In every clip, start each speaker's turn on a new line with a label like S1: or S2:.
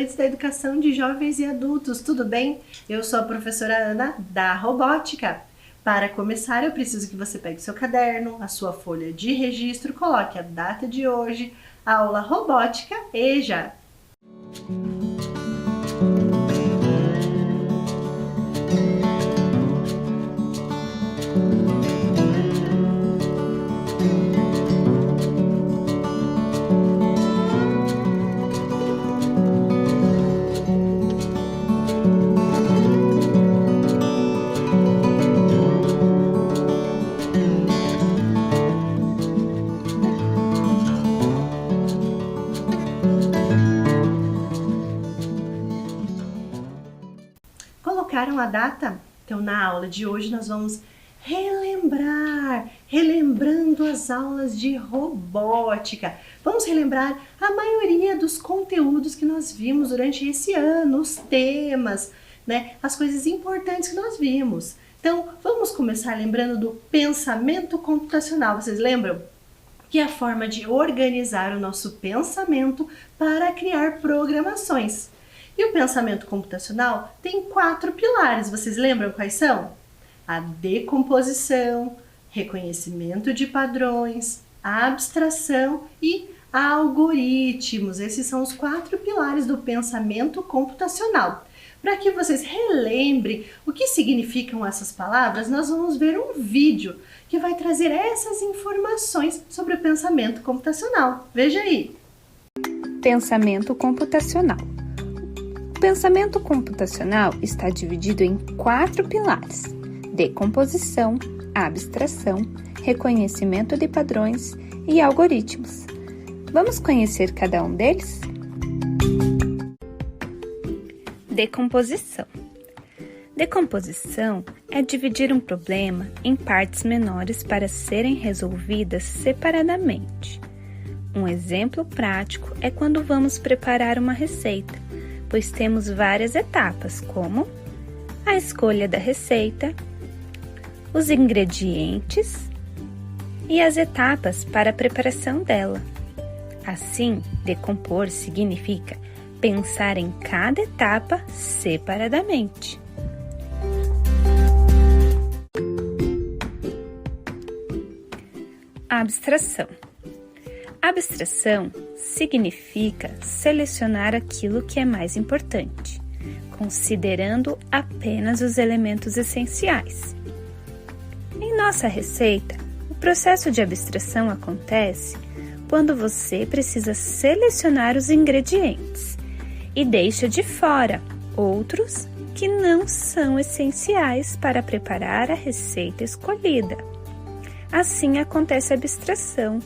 S1: estudantes da educação de jovens e adultos, tudo bem? Eu sou a professora Ana da Robótica. Para começar, eu preciso que você pegue seu caderno, a sua folha de registro, coloque a data de hoje, aula Robótica e já! Colocaram a data? Então, na aula de hoje, nós vamos relembrando as aulas de robótica. Vamos relembrar a maioria dos conteúdos que nós vimos durante esse ano, os temas, né? As coisas importantes que nós vimos. Então, vamos começar lembrando do pensamento computacional. Vocês lembram? Que é a forma de organizar o nosso pensamento para criar programações. E o pensamento computacional tem 4 pilares, vocês lembram quais são? A decomposição, reconhecimento de padrões, a abstração e algoritmos. Esses são os 4 pilares do pensamento computacional. Para que vocês relembrem o que significam essas palavras, nós vamos ver um vídeo que vai trazer essas informações sobre o pensamento computacional. Veja aí!
S2: Pensamento computacional. O pensamento computacional está dividido em 4 pilares: decomposição, abstração, reconhecimento de padrões e algoritmos. Vamos conhecer cada um deles? Decomposição. Decomposição é dividir um problema em partes menores para serem resolvidas separadamente. Um exemplo prático é quando vamos preparar uma receita, pois temos várias etapas, como a escolha da receita, os ingredientes e as etapas para a preparação dela. Assim, decompor significa pensar em cada etapa separadamente. Abstração. Abstração significa selecionar aquilo que é mais importante, considerando apenas os elementos essenciais. Em nossa receita, o processo de abstração acontece quando você precisa selecionar os ingredientes e deixa de fora outros que não são essenciais para preparar a receita escolhida. Assim acontece a abstração,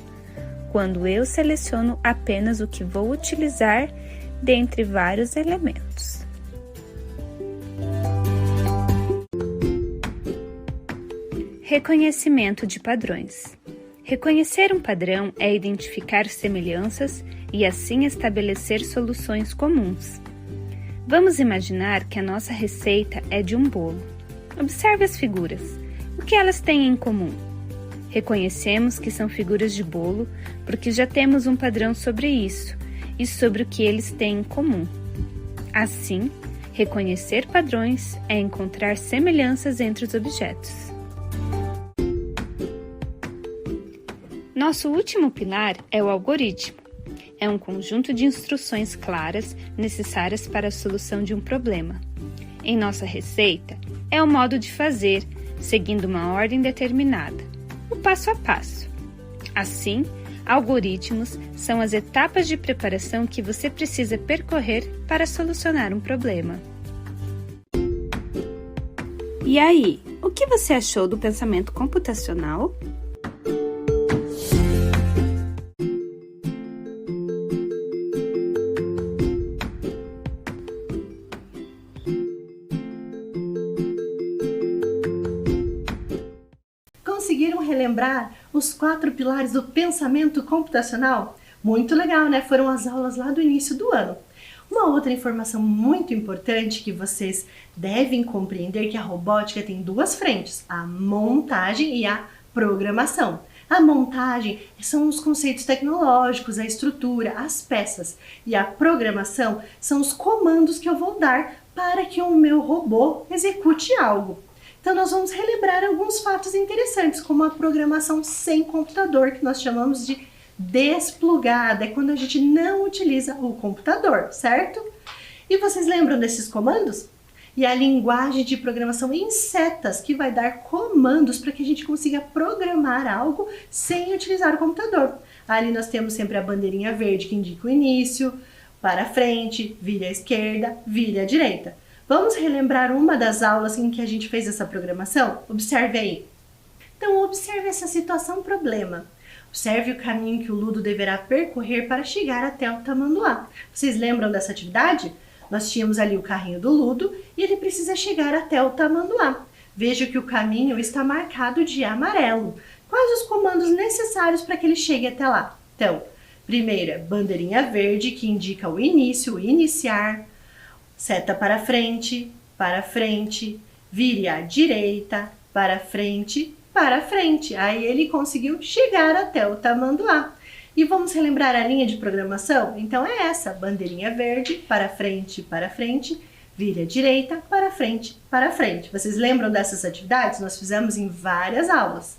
S2: quando eu seleciono apenas o que vou utilizar dentre vários elementos. Reconhecimento de padrões. Reconhecer um padrão é identificar semelhanças e assim estabelecer soluções comuns. Vamos imaginar que a nossa receita é de um bolo. Observe as figuras. O que elas têm em comum? Reconhecemos que são figuras de bolo porque já temos um padrão sobre isso e sobre o que eles têm em comum. Assim, reconhecer padrões é encontrar semelhanças entre os objetos. Nosso último pilar é o algoritmo. É um conjunto de instruções claras necessárias para a solução de um problema. Em nossa receita, é o modo de fazer, seguindo uma ordem determinada, o passo a passo. Assim, algoritmos são as etapas de preparação que você precisa percorrer para solucionar um problema. E aí, o que você achou do pensamento computacional?
S1: Conseguiram relembrar os 4 pilares do pensamento computacional? Muito legal, né? Foram as aulas lá do início do ano. Uma outra informação muito importante que vocês devem compreender é que a robótica tem 2 frentes, a montagem e a programação. A montagem são os conceitos tecnológicos, a estrutura, as peças. E a programação são os comandos que eu vou dar para que o meu robô execute algo. Então nós vamos relembrar alguns fatos interessantes, como a programação sem computador, que nós chamamos de desplugada, é quando a gente não utiliza o computador, certo? E vocês lembram desses comandos? E a linguagem de programação em setas, que vai dar comandos para que a gente consiga programar algo sem utilizar o computador. Ali nós temos sempre a bandeirinha verde que indica o início, para frente, vire à esquerda, vire à direita. Vamos relembrar uma das aulas em que a gente fez essa programação? Observe aí. Então observe essa situação-problema. Observe o caminho que o Ludo deverá percorrer para chegar até o tamanduá. Vocês lembram dessa atividade? Nós tínhamos ali o carrinho do Ludo e ele precisa chegar até o tamanduá. Veja que o caminho está marcado de amarelo. Quais os comandos necessários para que ele chegue até lá? Então, primeiro, bandeirinha verde, que indica o início, o iniciar. Seta para frente, vire à direita, para frente. Aí ele conseguiu chegar até o tamanduá. E vamos relembrar a linha de programação? Então é essa, bandeirinha verde, para frente, vire à direita, para frente. Vocês lembram dessas atividades? Nós fizemos em várias aulas.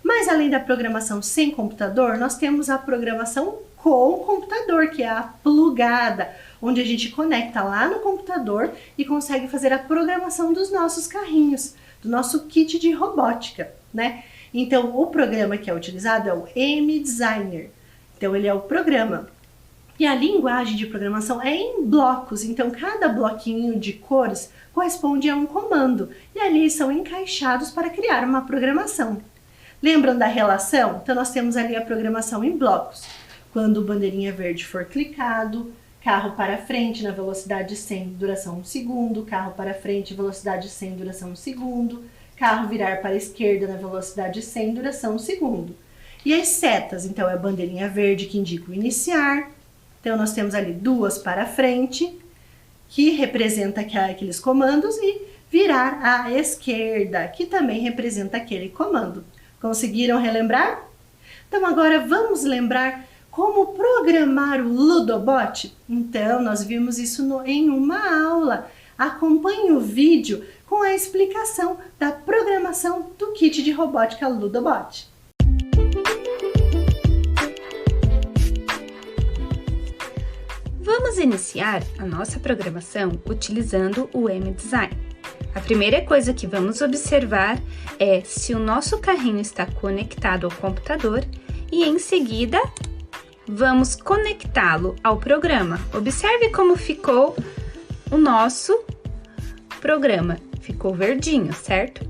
S1: Mas além da programação sem computador, nós temos a programação com computador, que é a plugada, onde a gente conecta lá no computador e consegue fazer a programação dos nossos carrinhos, do nosso kit de robótica, né? Então o programa que é utilizado é o M-Designer. Então ele é o programa. E a linguagem de programação é em blocos, então cada bloquinho de cores corresponde a um comando e ali são encaixados para criar uma programação. Lembram da relação? Então nós temos ali a programação em blocos. Quando o bandeirinha verde for clicado, carro para frente na velocidade 100, duração 1 segundo, carro para frente, velocidade 100, duração 1 segundo, carro virar para a esquerda na velocidade 100, duração 1 segundo. E as setas, então, é a bandeirinha verde que indica o iniciar. Então, nós temos ali duas para frente, que representa aqueles comandos, e virar à esquerda, que também representa aquele comando. Conseguiram relembrar? Então, agora vamos lembrar como programar o Ludobot? Então, nós vimos isso em uma aula. Acompanhe o vídeo com a explicação da programação do kit de robótica Ludobot.
S2: Vamos iniciar a nossa programação utilizando o M-Design. A primeira coisa que vamos observar é se o nosso carrinho está conectado ao computador e em seguida vamos conectá-lo ao programa. Observe como ficou o nosso programa. Ficou verdinho, certo?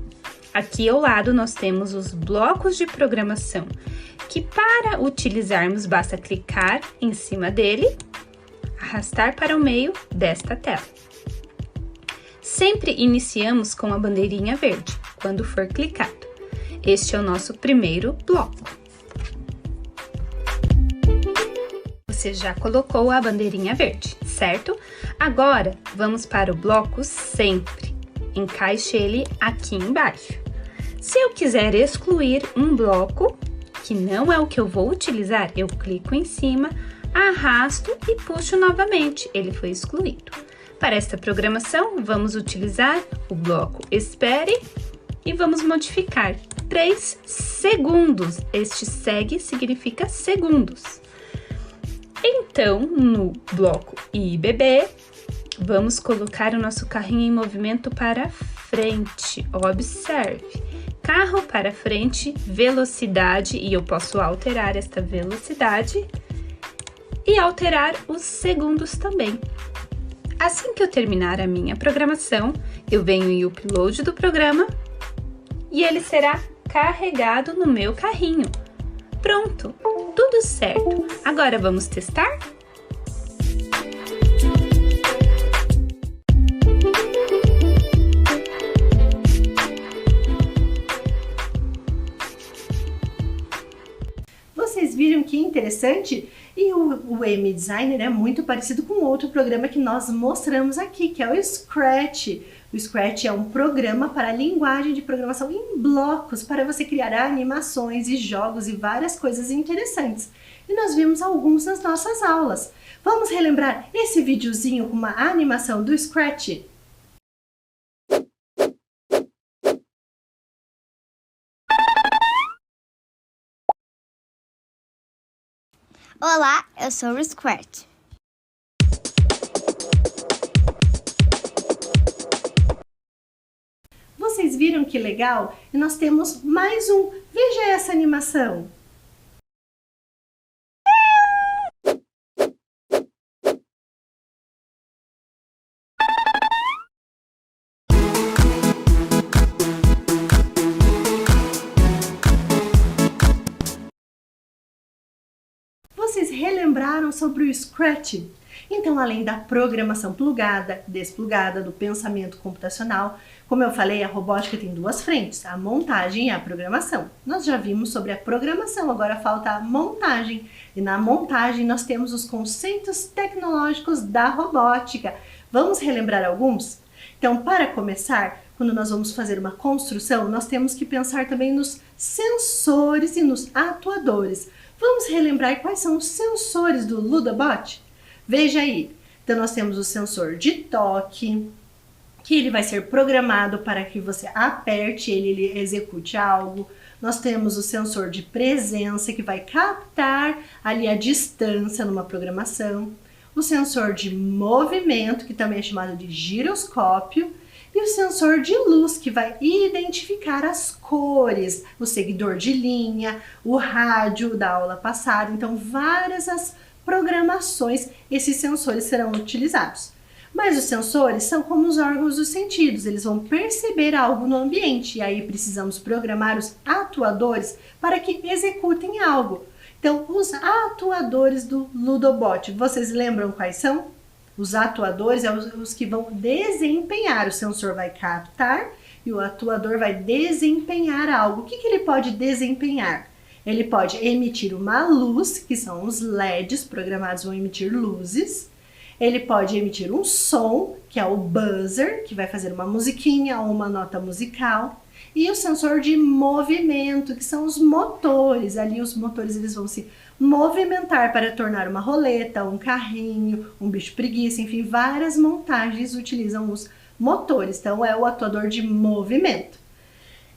S2: Aqui ao lado nós temos os blocos de programação, que para utilizarmos basta clicar em cima dele, arrastar para o meio desta tela. Sempre iniciamos com a bandeirinha verde, quando for clicado. Este é o nosso primeiro bloco. Você já colocou a bandeirinha verde, certo? Agora, vamos para o bloco sempre. Encaixe ele aqui embaixo. Se eu quiser excluir um bloco, que não é o que eu vou utilizar, eu clico em cima, arrasto e puxo novamente, ele foi excluído. Para esta programação, vamos utilizar o bloco espere e vamos modificar 3 segundos. Este segue significa segundos. Então, no bloco IBB, vamos colocar o nosso carrinho em movimento para frente. Observe. Carro para frente, velocidade, e eu posso alterar esta velocidade e alterar os segundos também. Assim que eu terminar a minha programação, eu venho em upload do programa e ele será carregado no meu carrinho. Pronto, tudo certo. Agora vamos testar?
S1: Vocês viram que interessante? E o M-Designer é muito parecido com outro programa que nós mostramos aqui, que é o Scratch. O Scratch é um programa para linguagem de programação em blocos, para você criar animações e jogos e várias coisas interessantes. E nós vimos alguns nas nossas aulas. Vamos relembrar esse videozinho com uma animação do Scratch?
S3: Olá, eu sou o Scratch.
S1: Vocês viram que legal? E nós temos mais um. Veja essa animação. Vocês relembraram sobre o Scratch? Então, além da programação plugada, desplugada, do pensamento computacional, como eu falei, a robótica tem duas frentes, a montagem e a programação. Nós já vimos sobre a programação, agora falta a montagem. E na montagem nós temos os conceitos tecnológicos da robótica. Vamos relembrar alguns? Então, para começar, quando nós vamos fazer uma construção, nós temos que pensar também nos sensores e nos atuadores. Vamos relembrar quais são os sensores do Ludobot? Veja aí. Então, nós temos o sensor de toque, que ele vai ser programado para que você aperte ele execute algo. Nós temos o sensor de presença, que vai captar ali a distância numa programação. O sensor de movimento, que também é chamado de giroscópio. E o sensor de luz, que vai identificar as cores, o seguidor de linha, o rádio da aula passada. Então, várias as programações, esses sensores serão utilizados. Mas os sensores são como os órgãos dos sentidos, eles vão perceber algo no ambiente. E aí precisamos programar os atuadores para que executem algo. Então, os atuadores do Ludobot, vocês lembram quais são? Os atuadores são os que vão desempenhar, o sensor vai captar e o atuador vai desempenhar algo. O que ele pode desempenhar? Ele pode emitir uma luz, que são os LEDs programados vão emitir luzes. Ele pode emitir um som, que é o buzzer, que vai fazer uma musiquinha ou uma nota musical. E o sensor de movimento, que são os motores. Ali os motores eles vão se movimentar para tornar uma roleta, um carrinho, um bicho preguiça, enfim, várias montagens utilizam os motores. Então, é o atuador de movimento.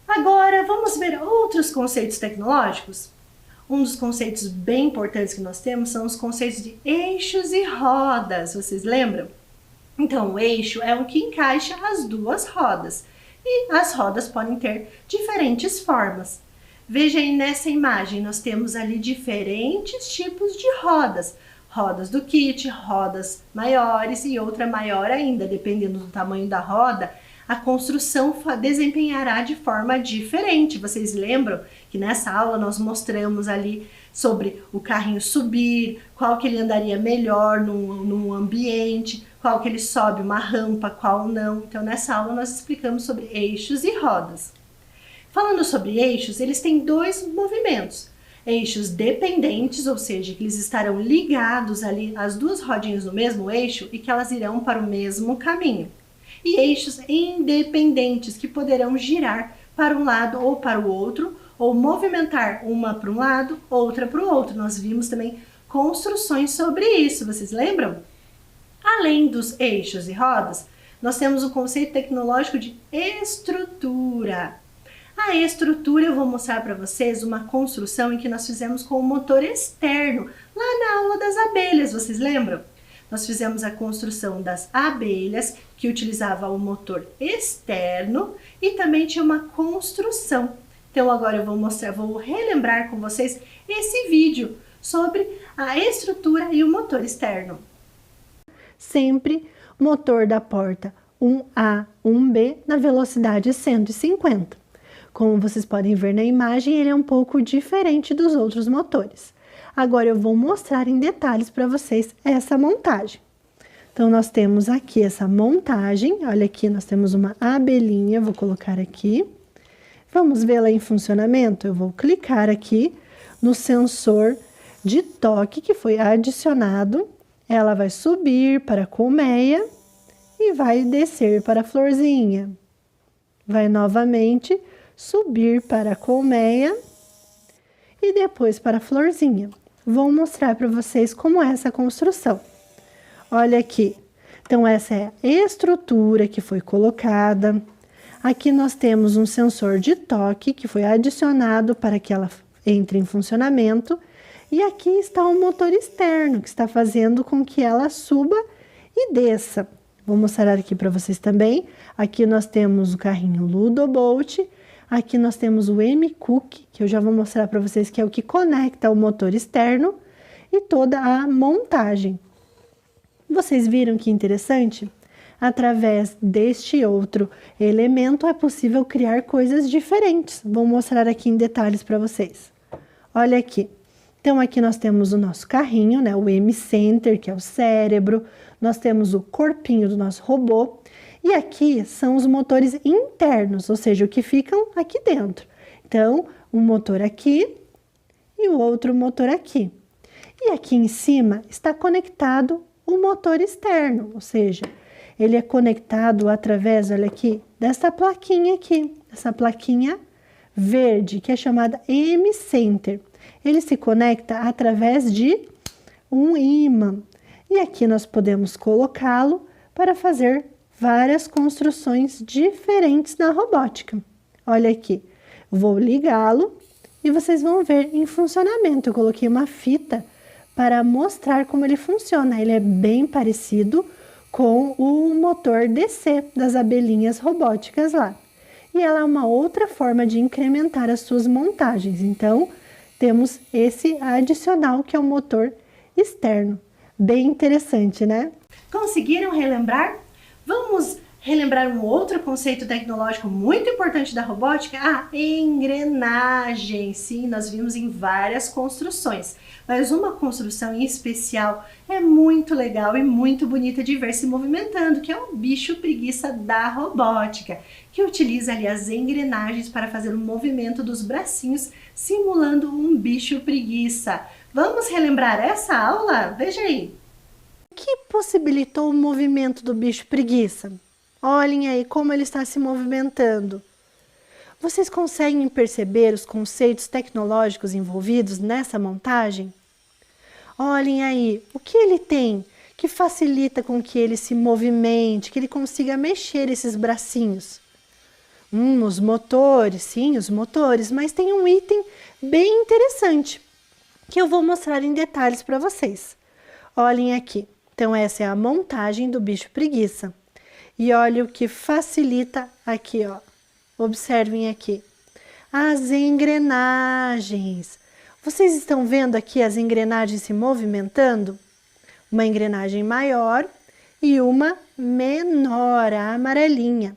S1: Agora, vamos ver outros conceitos tecnológicos? Um dos conceitos bem importantes que nós temos são os conceitos de eixos e rodas. Vocês lembram? Então, o eixo é o que encaixa as duas rodas. E as rodas podem ter diferentes formas. Veja aí nessa imagem, nós temos ali diferentes tipos de rodas. Rodas do kit, rodas maiores e outra maior ainda. Dependendo do tamanho da roda, a construção desempenhará de forma diferente. Vocês lembram que nessa aula nós mostramos ali sobre o carrinho subir, qual que ele andaria melhor num ambiente, qual que ele sobe uma rampa, qual não. Então nessa aula nós explicamos sobre eixos e rodas. Falando sobre eixos, eles têm dois movimentos. Eixos dependentes, ou seja, que eles estarão ligados ali, as duas rodinhas no mesmo eixo e que elas irão para o mesmo caminho. E eixos independentes, que poderão girar para um lado ou para o outro, ou movimentar uma para um lado, outra para o outro. Nós vimos também construções sobre isso, vocês lembram? Além dos eixos e rodas, nós temos o conceito tecnológico de estrutura. A estrutura eu vou mostrar para vocês uma construção em que nós fizemos com o motor externo, lá na aula das abelhas, vocês lembram? Nós fizemos a construção das abelhas, que utilizava o motor externo e também tinha uma construção. Então agora eu vou relembrar com vocês esse vídeo sobre a estrutura e o motor externo. Sempre motor da porta 1A, 1B na velocidade 150. Como vocês podem ver na imagem, ele é um pouco diferente dos outros motores. Agora eu vou mostrar em detalhes para vocês essa montagem. Então, nós temos aqui essa montagem. Olha aqui, nós temos uma abelhinha, vou colocar aqui. Vamos vê-la em funcionamento? Eu vou clicar aqui no sensor de toque que foi adicionado. Ela vai subir para a colmeia e vai descer para a florzinha. Vai novamente subir para a colmeia e depois para a florzinha. Vou mostrar para vocês como é essa construção. Olha aqui. Então, essa é a estrutura que foi colocada. Aqui nós temos um sensor de toque que foi adicionado para que ela entre em funcionamento. E aqui está o motor externo, que está fazendo com que ela suba e desça. Vou mostrar aqui para vocês também. Aqui nós temos o carrinho Ludobolt. Aqui nós temos o M-Cook, que eu já vou mostrar para vocês que é o que conecta o motor externo e toda a montagem. Vocês viram que interessante? Através deste outro elemento é possível criar coisas diferentes. Vou mostrar aqui em detalhes para vocês. Olha aqui. Então, aqui nós temos o nosso carrinho, né? O M-Center, que é o cérebro. Nós temos o corpinho do nosso robô. E aqui são os motores internos, ou seja, o que ficam aqui dentro. Então, um motor aqui e o outro motor aqui. E aqui em cima está conectado o motor externo, ou seja, ele é conectado através, olha aqui, dessa plaquinha aqui, essa plaquinha verde, que é chamada M-Center. Ele se conecta através de um ímã. E aqui nós podemos colocá-lo para fazer várias construções diferentes na robótica. Olha aqui, vou ligá-lo e vocês vão ver em funcionamento. Eu coloquei uma fita para mostrar como ele funciona. Ele é bem parecido com o motor DC das abelhinhas robóticas lá. E ela é uma outra forma de incrementar as suas montagens. Então, temos esse adicional que é o motor externo. Bem interessante, né? Conseguiram relembrar? Vamos relembrar um outro conceito tecnológico muito importante da robótica? A engrenagem. Sim, nós vimos em várias construções, mas uma construção em especial é muito legal e muito bonita de ver se movimentando, que é o bicho preguiça da robótica, que utiliza ali as engrenagens para fazer o movimento dos bracinhos, simulando um bicho preguiça. Vamos relembrar essa aula? Veja aí. O que possibilitou o movimento do bicho preguiça? Olhem aí como ele está se movimentando. Vocês conseguem perceber os conceitos tecnológicos envolvidos nessa montagem? Olhem aí, o que ele tem que facilita com que ele se movimente, que ele consiga mexer esses bracinhos? Os motores, sim, os motores, mas tem um item bem interessante que eu vou mostrar em detalhes para vocês. Olhem aqui, então essa é a montagem do bicho preguiça. E olha o que facilita aqui, ó. Observem aqui. As engrenagens. Vocês estão vendo aqui as engrenagens se movimentando? Uma engrenagem maior e uma menor, a amarelinha.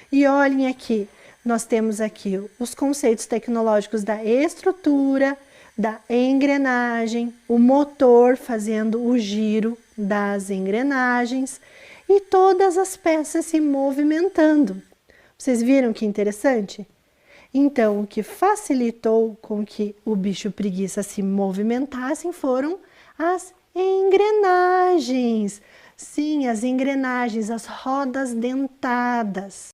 S1: E olhem aqui, nós temos aqui os conceitos tecnológicos da estrutura, da engrenagem, o motor fazendo o giro das engrenagens e todas as peças se movimentando. Vocês viram que interessante? Então, o que facilitou com que o bicho preguiça se movimentasse foram as engrenagens. Sim, as engrenagens, as rodas dentadas.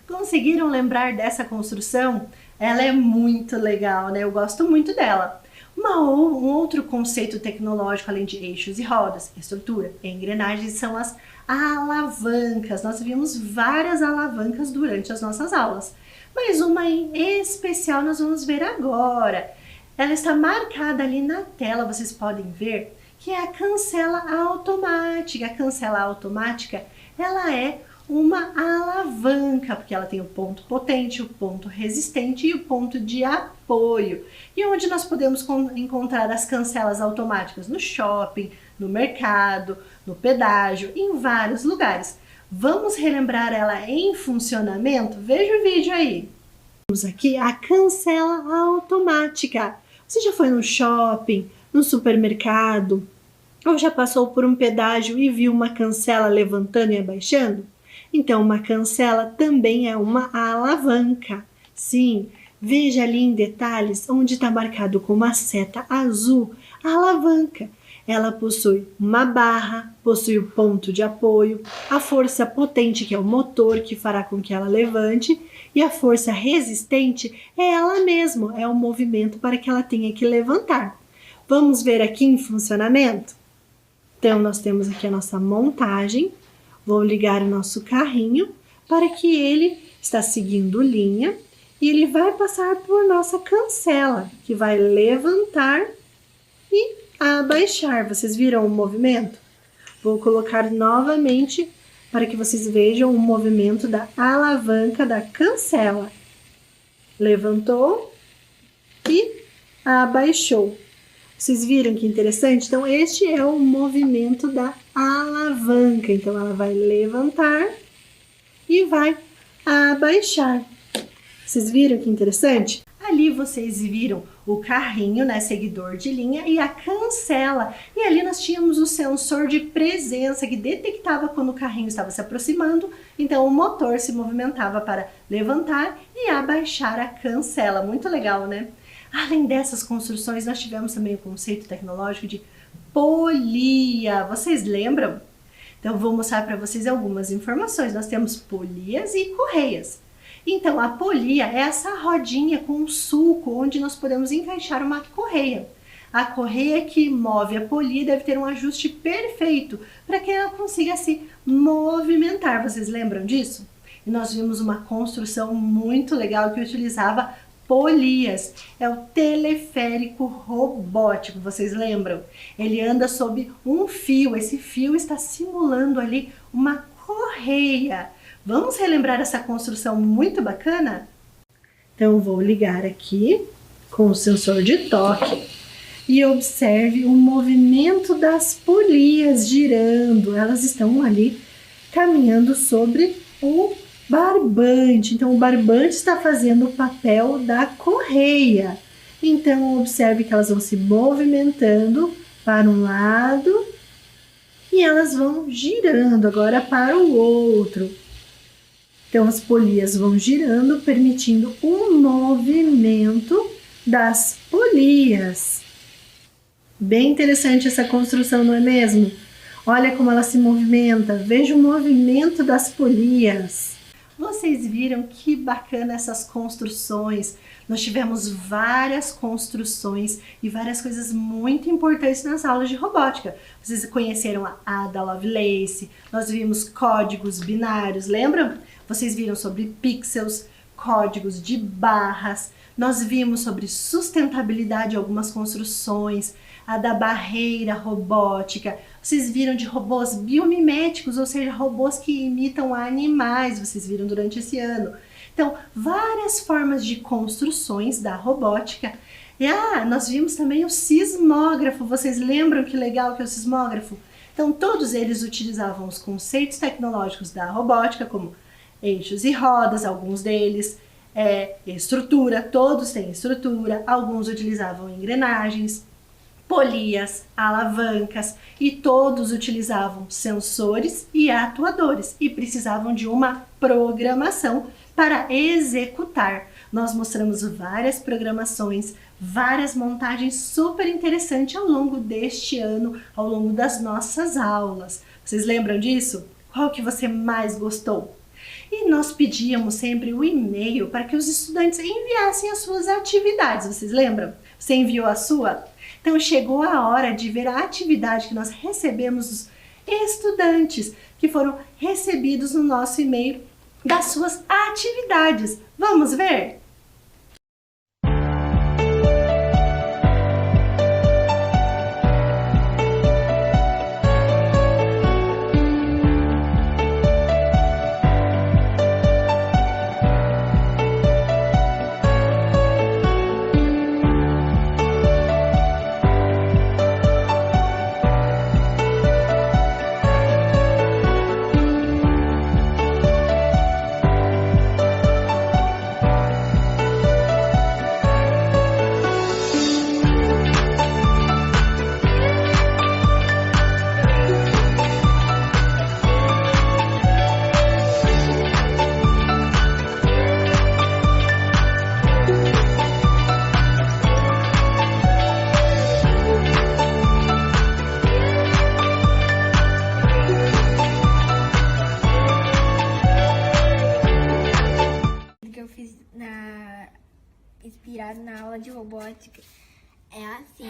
S1: Conseguiram lembrar dessa construção? Ela é muito legal, né? Eu gosto muito dela. Um outro conceito tecnológico, além de eixos e rodas, estrutura e engrenagens, são as alavancas. Nós vimos várias alavancas durante as nossas aulas, mas uma em especial nós vamos ver agora. Ela está marcada ali na tela, vocês podem ver, que é a cancela automática. A cancela automática, ela é uma alavanca, porque ela tem o ponto potente, o ponto resistente e o ponto de apoio. E onde nós podemos encontrar as cancelas automáticas? No shopping, no mercado, no pedágio, em vários lugares. Vamos relembrar ela em funcionamento? Veja o vídeo aí. Temos aqui a cancela automática. Você já foi no shopping, no supermercado, ou já passou por um pedágio e viu uma cancela levantando e abaixando? Então, uma cancela também é uma alavanca. Sim, veja ali em detalhes onde está marcado com uma seta azul a alavanca. Ela possui uma barra, possui o ponto de apoio, a força potente, que é o motor que fará com que ela levante, e a força resistente é ela mesma, é o movimento para que ela tenha que levantar. Vamos ver aqui em funcionamento? Então, nós temos aqui a nossa montagem. Vou ligar o nosso carrinho para que ele está seguindo linha e ele vai passar por nossa cancela, que vai levantar e abaixar. Vocês viram o movimento? Vou colocar novamente para que vocês vejam o movimento da alavanca da cancela. Levantou e abaixou. Vocês viram que interessante? Então, este é o movimento da alavanca. Então, ela vai levantar e vai abaixar. Vocês viram que interessante? Ali vocês viram o carrinho, né, seguidor de linha, e a cancela. E ali nós tínhamos o sensor de presença que detectava quando o carrinho estava se aproximando. Então, o motor se movimentava para levantar e abaixar a cancela. Muito legal, né? Além dessas construções, nós tivemos também o conceito tecnológico de polia. Vocês lembram? Então, vou mostrar para vocês algumas informações. Nós temos polias e correias. Então, a polia é essa rodinha com um sulco onde nós podemos encaixar uma correia. A correia que move a polia deve ter um ajuste perfeito para que ela consiga se movimentar. Vocês lembram disso? E nós vimos uma construção muito legal que utilizava polias. É o teleférico robótico, vocês lembram? Ele anda sob um fio. Esse fio está simulando ali uma correia. Vamos relembrar essa construção muito bacana? Então, vou ligar aqui com o sensor de toque e observe o movimento das polias girando. Elas estão ali caminhando sobre o barbante. Então, o barbante está fazendo o papel da correia. Então, observe que elas vão se movimentando para um lado e elas vão girando agora para o outro. Então, as polias vão girando, permitindo o movimento das polias. Bem interessante essa construção, não é mesmo? Olha como ela se movimenta. Veja o movimento das polias. Vocês viram que bacana essas construções? Nós tivemos várias construções e várias coisas muito importantes nas aulas de robótica. Vocês conheceram a Ada Lovelace, nós vimos códigos binários, lembram? Vocês viram sobre pixels, códigos de barras, nós vimos sobre sustentabilidade em algumas construções, a da barreira robótica. Vocês viram de robôs biomiméticos, ou seja, robôs que imitam animais, vocês viram durante esse ano. Então, várias formas de construções da robótica. E nós vimos também o sismógrafo. Vocês lembram que legal que é o sismógrafo? Então, todos eles utilizavam os conceitos tecnológicos da robótica, como eixos e rodas, alguns deles, estrutura, todos têm estrutura, alguns utilizavam engrenagens, polias, alavancas e todos utilizavam sensores e atuadores e precisavam de uma programação para executar. Nós mostramos várias programações, várias montagens super interessantes ao longo deste ano, ao longo das nossas aulas. Vocês lembram disso? Qual que você mais gostou? E nós pedíamos sempre o e-mail para que os estudantes enviassem as suas atividades. Vocês lembram? Você enviou a sua? Então chegou a hora de ver a atividade que nós recebemos dos estudantes que foram recebidos no nosso e-mail das suas atividades. Vamos ver?
S3: inspirado na aula de robótica é assim,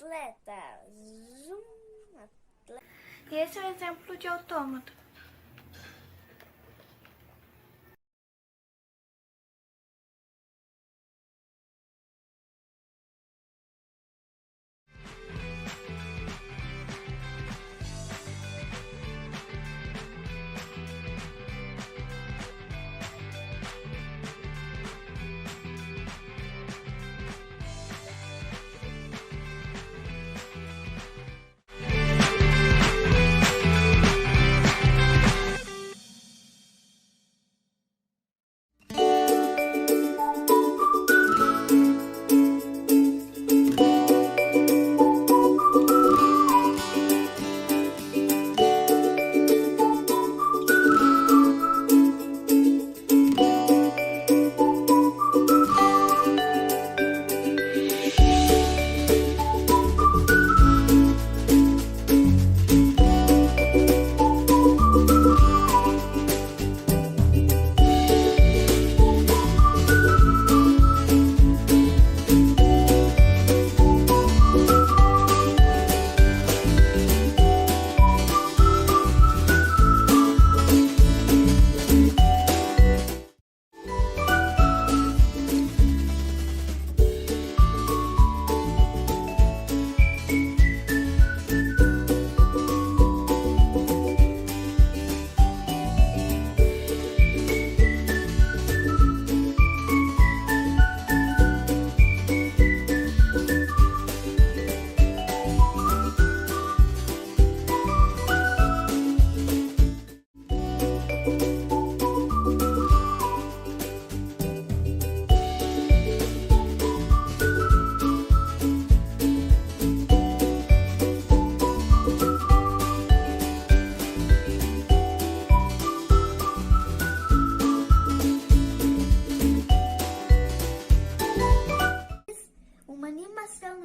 S3: atleta. E esse é um exemplo de autômato.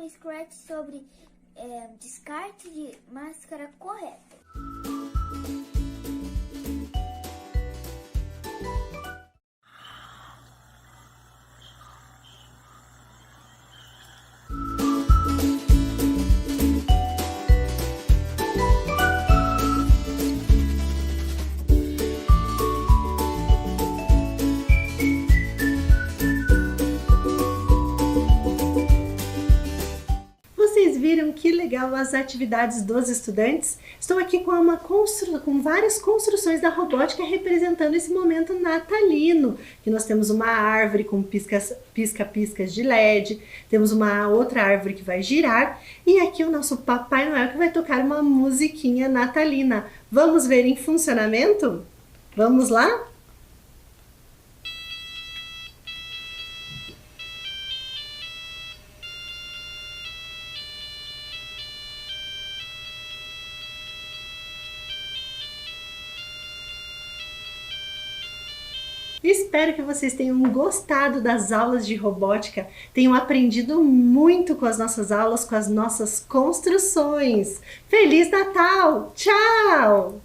S3: No Scratch sobre descarte de máscara correta.
S1: Viram que legal as atividades dos estudantes? Estou aqui com com várias construções da robótica representando esse momento natalino. Que nós temos uma árvore com pisca-piscas de LED, temos uma outra árvore que vai girar e aqui o nosso Papai Noel que vai tocar uma musiquinha natalina. Vamos ver em funcionamento? Vamos lá? Espero que vocês tenham gostado das aulas de robótica, tenham aprendido muito com as nossas aulas, com as nossas construções. Feliz Natal! Tchau!